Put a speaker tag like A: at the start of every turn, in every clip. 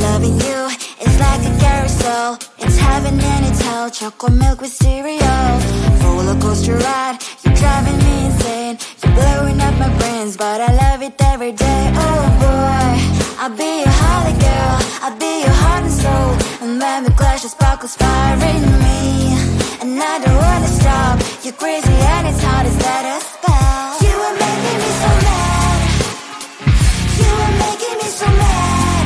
A: Loving you is like a carousel. It's heaven and it's hell. Chocolate milk with cereal. Roller coaster ride, you're driving me insane. You're blowing up my brains, but I love it every day. Oh boy, I'll be your holly girl, I'll be your heart and soul. And when we clash, the sparkles fire in me. And I don't wanna stop. You're crazy and it's hard as that a spell. You are making me so mad. You are making me so mad.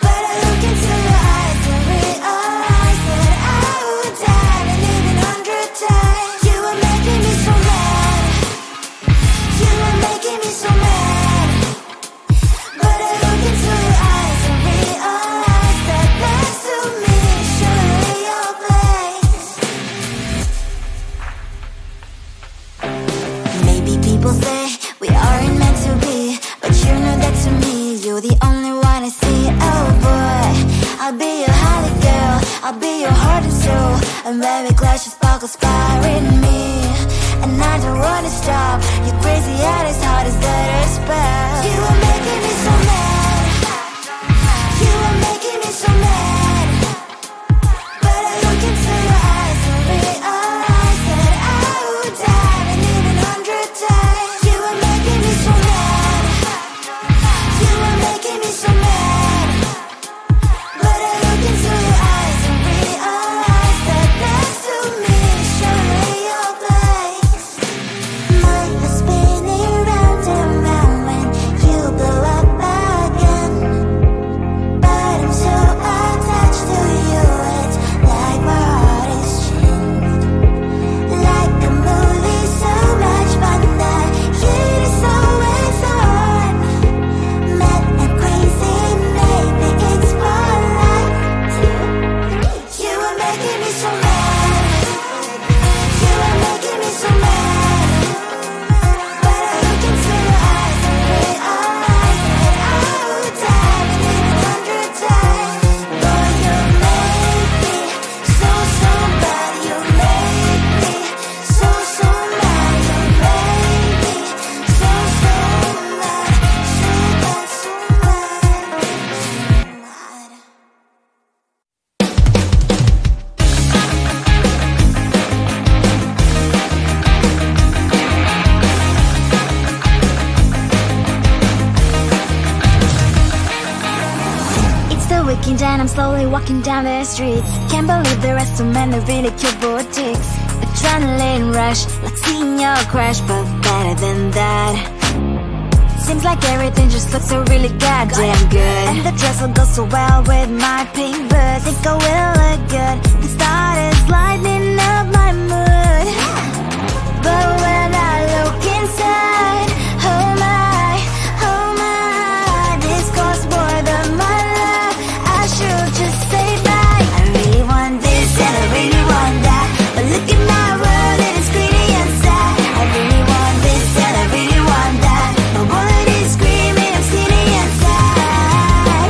A: But I look into your eyes and realize that I would die and even 100 times. You are making me so mad. You are making me so mad. But I look into your eyes and realize that next to me is surely your place. Maybe people say we aren't meant to be, but you know that to me, you're the only one I see. Oh boy, I'll be your holly girl, I'll be your heart and soul. And when we clash, the sparkles fire in me. And I don't wanna stop. You're crazy and as hard as that a spell. You are making me so mad. You are making me so mad. But I look into your eyes and realize that I would die and even 100 times. You are making me so mad. You are making me so mad. But I look into your eyes and realize that next to me is surely your place. Mind was spinning round and round when you blow up again. But I'm so attached to you, it's like my heart is chained. Like a movie, so much fun that heat is always on. Mad and crazy, maybe it's polite. You are making me so mad. You are making me so mad. But I look into your eyes and realize that I would die and even 100 times. Boy, you make me so, so bad. You make me so, so mad. You make me so, so mad. So bad, so mad, so mad. It's the weekend and I'm slowly walking down the streets. Can't believe there are so many really cute boutiques. Adrenaline rush, like seeing your crush, but better than that. Seems like everything just looks so really goddamn good. And the dress will go so well with my pink boots. Think I will look good. The start is lighting up my mood. But when I look inside, oh my, this costs more than my love. I should just say bye. I really want this and I really want that, but look at my world, it is pretty and sad. I really want this and I really want that. My wallet is screaming, I'm skinny and sad.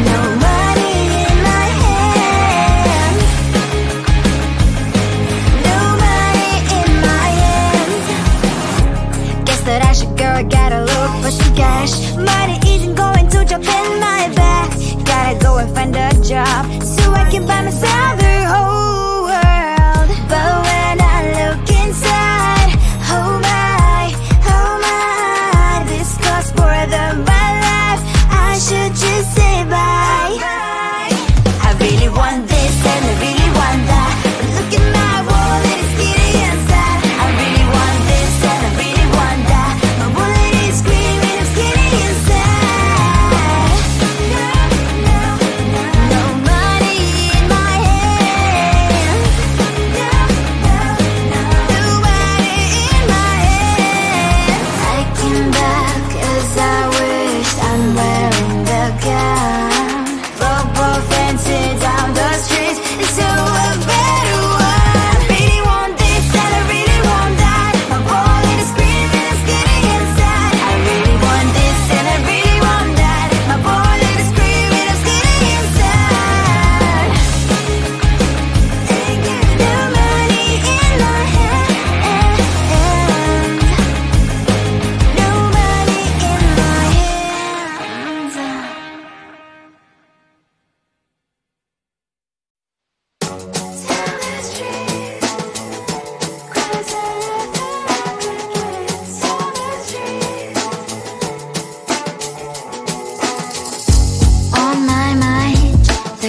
A: No money in my hand. No money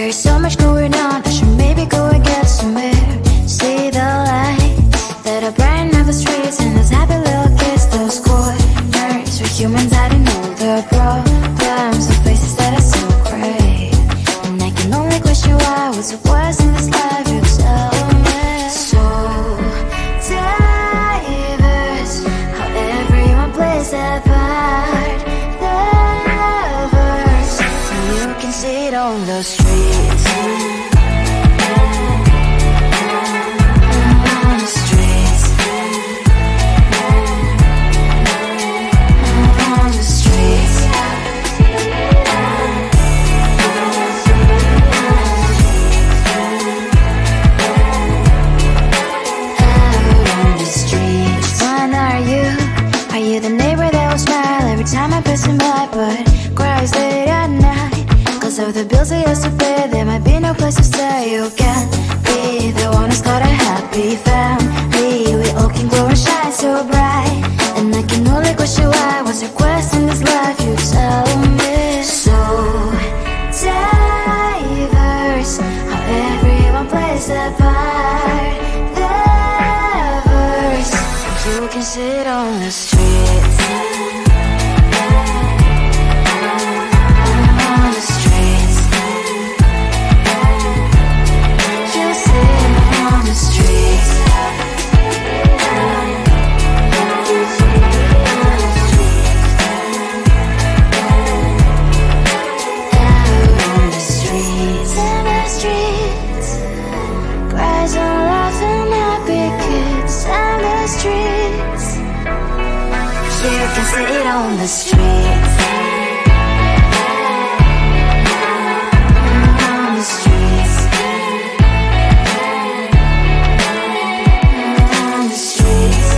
A: There's so much going on, I should maybe go and get some air. See the lights that are brighten up the streets, and those happy little kids, those corners where humans hiding all their problems, the faces that are so gray. And I can only question why, what's the worst in this life, you tell me. So diverse, how everyone plays their part. Lovers, and you can see it on the streets. Time I pass him by, but cries late at night. Cause of the bills I used to pay, there might be no place to stay. You can't be the one who's got a happy family. We all can glow and shine so bright, and I can only question why, what's your quest in this life, you tell me. So diverse, how everyone plays their part. Lovers, you can sit on the streets. You can sit on the streets. On the streets. On the streets.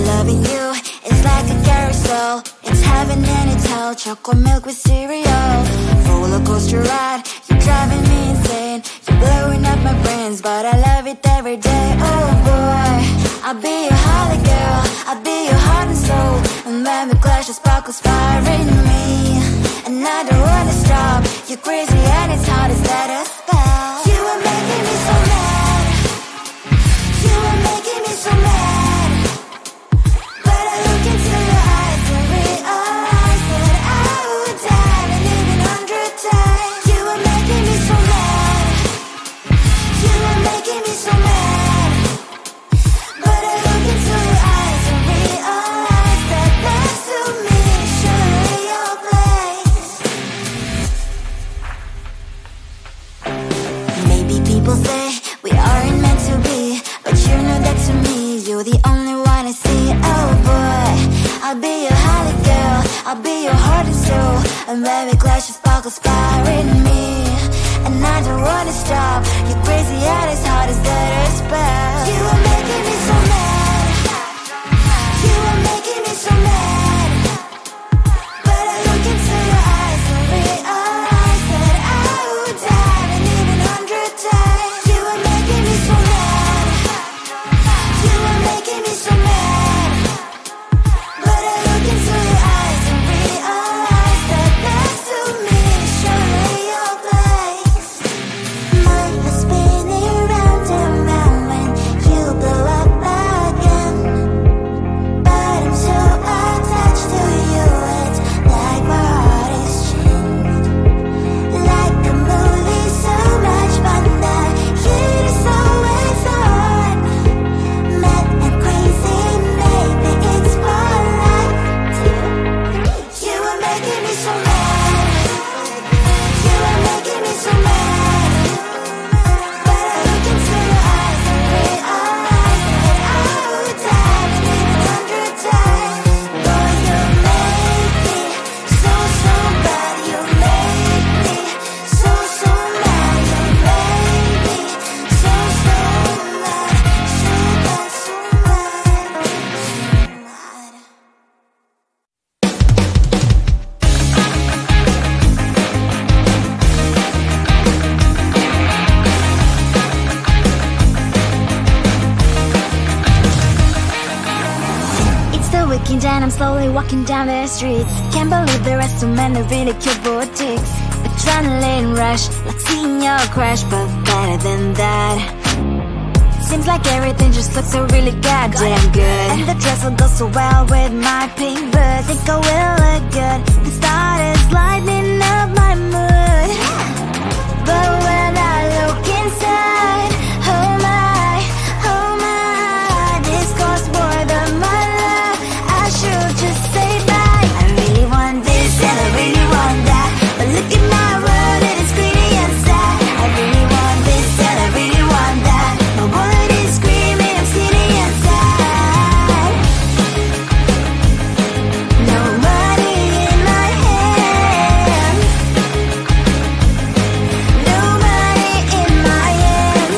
A: Loving you is like a carousel. It's heaven and it's hell. Chocolate milk with cereal. Roller coaster ride, you're driving me insane. You're blowing up my brains, but I love it every day. Oh boy, I'll be your holly girl, I'll be your heart and soul. And when we clash, the sparkles fire in me, and I don't wanna stop. You're crazy and it's hard as let a spell. You are making me so mad. You are making me so mad. People say we aren't meant to be, but you know that to me, you're the only one I see. Oh boy, I'll be your holly girl, I'll be your heart and soul. And when we clash, the sparkles fire in me, and I don't wanna stop. You're crazy and as hard as that a spell. You are making me so mad. You are making me so mad. But I look into your eyes and realize that I would die and even 100 times. You are making me so mad. You are making me so mad. But I look into your eyes and realize that next to me is surely your place. My heart's spinning round and round when you blow up again. But I'm so and I'm slowly walking down the streets. Can't believe there are so many really cute boutiques. Adrenaline rush, like seeing your crush, but better than that. Seems like everything just looks so really goddamn good. And the dress will go so well with my pink boots. Think I will look good. The start is lighting up my mood. But when I look inside, oh my, this costs more than my love. I should just say bye. I really want this and I really want that, but look at my world, it is pretty and sad. I really want this and I really want that. My wallet is screaming, I'm skinny and sad. No money in my hand. No money in my hand.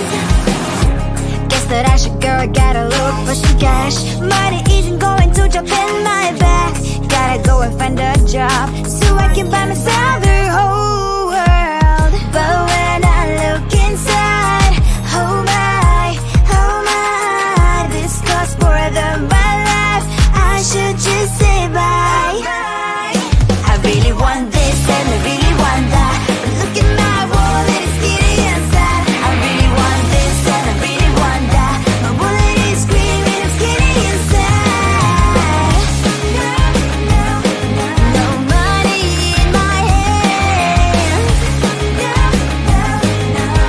A: Guess that I should go, I gotta look for some cash. Money isn't going to jump in my back. Gotta go and find a job so I can buy myself the whole world. But when I look inside, oh my, this costs more than my life. I should just say bye. I really want this and I really want that, but look at my wallet, it's skinny and sad. I really want this and I really want that. My wallet is screaming, I'm skinny and sad. No money in my hand.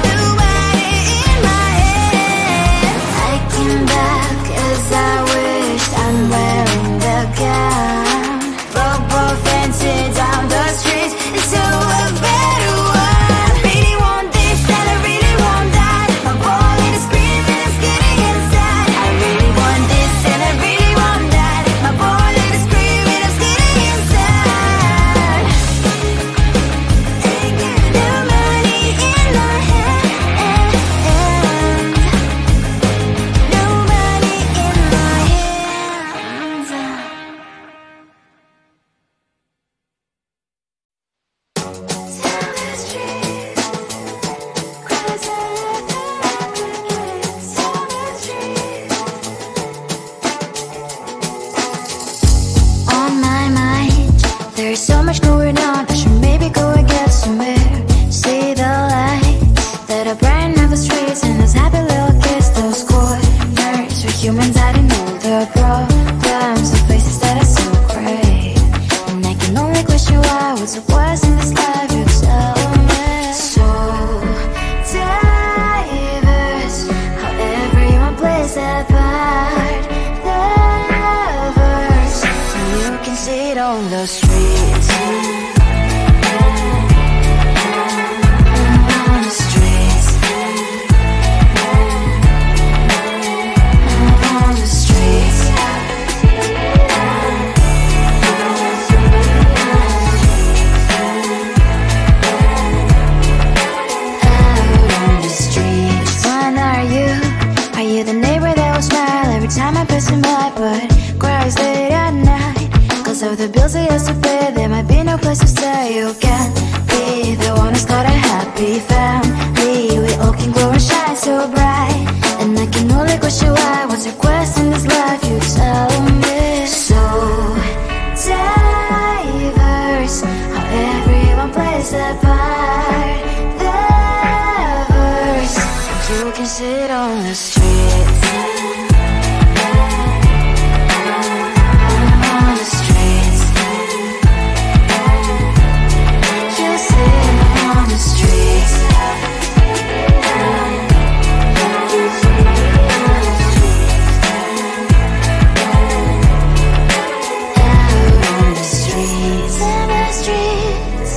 A: No money in my hand. I came back as I wished. I'm wearing the gown. Broke both fences down the streets, so a better one. Really want this and I really want that. My wallet is screaming, I'm skinny and sad. I really want this and I really want that. My wallet is screaming, I'm skinny and sad. No money in my hand. No money in my hands. On my mind, there's so much going on. I should maybe go and get some air. See the lights that are brighten up the streets, and those happy little kids, those corners where humans hiding all the problems, the places that are so great. And I can only question why, what's the worst in this life, you tell me. So diverse, how everyone plays their part. Lovers, and you can see it on the streets. On the streets. On the streets. Out on the streets. When are you? Are you the neighbor that will smile every time I pass him by, but cries late at night? Cause of the bills he has to pay, there might be no place to stay. You can't be the one who's got a happy family. We all can glow and shine so bright, and I can only question why, what's your quest in this life, you tell me. So diverse, how everyone plays their part. Lovers, you can sit on the streets. On the streets. You sit on the streets. Out on the streets. On the streets.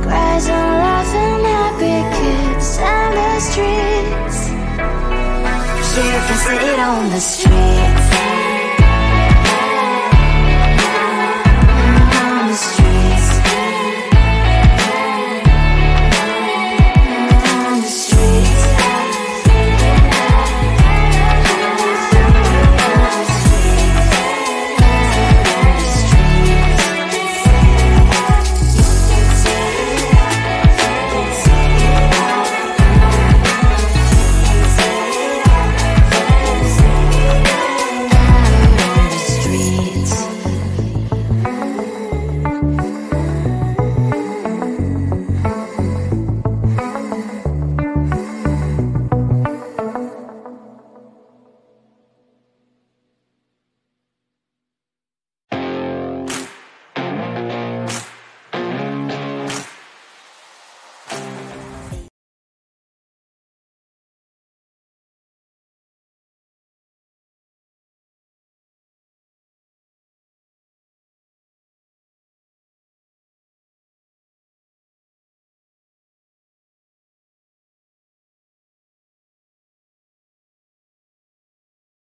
A: Cries and laughing happy kids. On the streets. You can sit on the streets.